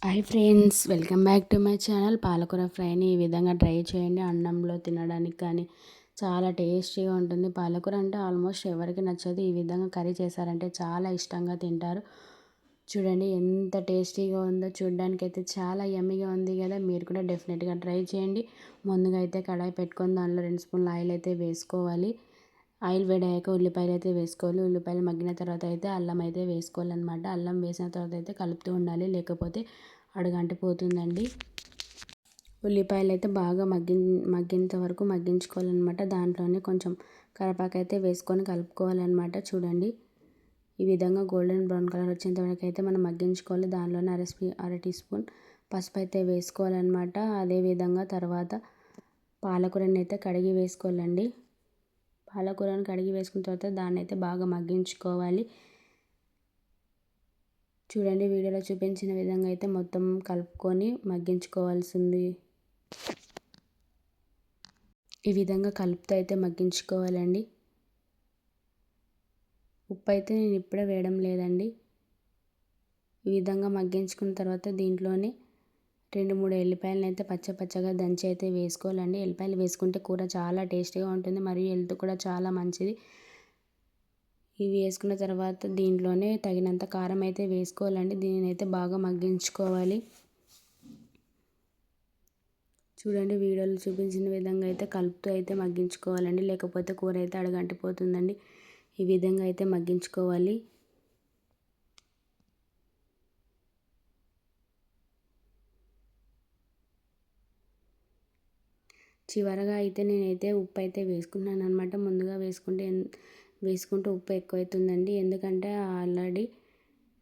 Hi friends, welcome back to my channel. పాలకూర ఫ్రైని ఈ విధంగా ట్రై చేయండి. అన్నంలో తినడానికి కానీ చాలా టేస్టీగా ఉంటుంది. పాలకూర అంటే ఆల్మోస్ట్ ఎవరికి నచ్చదు. ఈ విధంగా కర్రీ చేశారంటే చాలా ఇష్టంగా తింటారు. చూడండి ఎంత టేస్టీగా ఉందో, చూడడానికి అయితే చాలా యమ్మీగా ఉంది కదా. మీరు కూడా డెఫినెట్గా ట్రై చేయండి. ముందుగా అయితే కడాయి పెట్టుకొని దానిలో 2 స్పూన్ల ఆయిల్ అయితే వేసుకోవాలి. ఆయిల్ వేడయ్యాక ఉల్లిపాయలు అయితే వేసుకోవాలి. ఉల్లిపాయలు మగ్గిన తర్వాత అయితే అల్లం అయితే వేసుకోవాలన్నమాట. అల్లం వేసిన తర్వాత అయితే కలుపుతూ ఉండాలి, లేకపోతే అడుగంటిపోతుందండి. ఉల్లిపాయలు అయితే బాగా మగ్గేంత వరకు మగ్గించుకోవాలన్నమాట. దాంట్లోనే కొంచెం కరివేపాకు అయితే వేసుకొని కలుపుకోవాలన్నమాట. చూడండి ఈ విధంగా గోల్డెన్ బ్రౌన్ కలర్ వచ్చేంత వరకు అయితే మనం మగ్గించుకోవాలి. దానిలోనే అర టీ స్పూన్ పసుపు అయితే వేసుకోవాలన్నమాట. అదేవిధంగా తర్వాత పాలకూరని అయితే కడిగి వేసుకోవాలండి. పాలకూరను కడిగి వేసుకున్న తర్వాత దాన్ని అయితే బాగా మగ్గించుకోవాలి. చూడండి వీడియోలో చూపించిన విధంగా అయితే మొత్తం కలుపుకొని మగ్గించుకోవాల్సింది. ఈ విధంగా కలుపుతూ అయితే మగ్గించుకోవాలండి. ఉప్పు అయితే నేను ఇప్పుడే వేయడం లేదండి. ఈ విధంగా మగ్గించుకున్న తర్వాత దీంట్లోనే 2-3 ఎల్లిపాయలను అయితే పచ్చగా దంచి అయితే వేసుకోవాలండి. ఎల్లిపాయలు వేసుకుంటే కూర చాలా టేస్టీగా ఉంటుంది, మరియు హెల్త్ కూడా చాలా మంచిది. ఇవి వేసుకున్న తర్వాత దీంట్లోనే తగినంత కారం అయితే వేసుకోవాలండి. దీనిని అయితే బాగా మగ్గించుకోవాలి. చూడండి వీడియోలో చూపించిన విధంగా అయితే కలుపుతూ అయితే మగ్గించుకోవాలండి, లేకపోతే కూర అయితే అడుగంటిపోతుందండి. ఈ విధంగా అయితే మగ్గించుకోవాలి. చివరగా అయితే నేనైతే ఉప్పు అయితే వేసుకున్నాను అనమాట. ముందుగా వేసుకుంటే ఉప్పు ఎక్కువ అవుతుందండి, ఎందుకంటే ఆల్రెడీ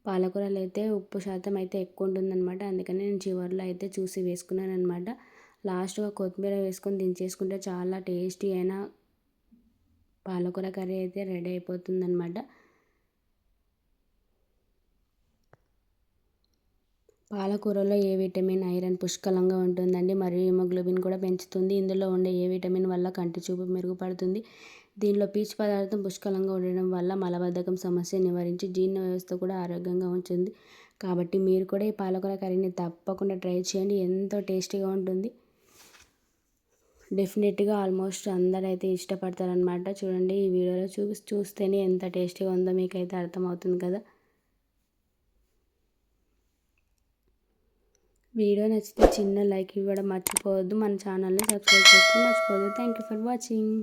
పాలకూరలో అయితే ఉప్పు శాతం అయితే ఎక్కువ ఉంటుందన్నమాట. అందుకని నేను చివరిలో అయితే చూసి వేసుకున్నాను అనమాట. లాస్ట్గా కొత్తిమీర వేసుకొని దించేసుకుంటే చాలా టేస్టీ అయిన పాలకూర కర్రీ అయితే రెడీ అయిపోతుందన్నమాట. పాలకూరలో ఏ విటమిన్, ఐరన్ పుష్కలంగా ఉంటుందండి, మరియు హిమోగ్లోబిన్ కూడా పెంచుతుంది. ఇందులో ఉండే ఏ విటమిన్ వల్ల కంటి చూపు మెరుగుపడుతుంది. దీనిలో పీచు పదార్థం పుష్కలంగా ఉండడం వల్ల మలబద్ధకం సమస్య నివారించి జీర్ణ వ్యవస్థ కూడా ఆరోగ్యంగా ఉంచుతుంది. కాబట్టి మీరు కూడా ఈ పాలకూర కర్రీని తప్పకుండా ట్రై చేయండి. ఎంతో టేస్టీగా ఉంటుంది. డెఫినెట్గా ఆల్మోస్ట్ అందరైతే ఇష్టపడతారనమాట. చూడండి ఈ వీడియోలో చూస్తేనే ఎంత టేస్టీగా ఉందో మీకైతే అర్థమవుతుంది కదా. వీడియో నచ్చితే చిన్న లైక్ ఇవ్వడం మర్చిపోవద్దు. మన ఛానల్ని సబ్స్క్రైబ్ చేసుకోవడం మర్చిపోవద్దు. Thank you for watching.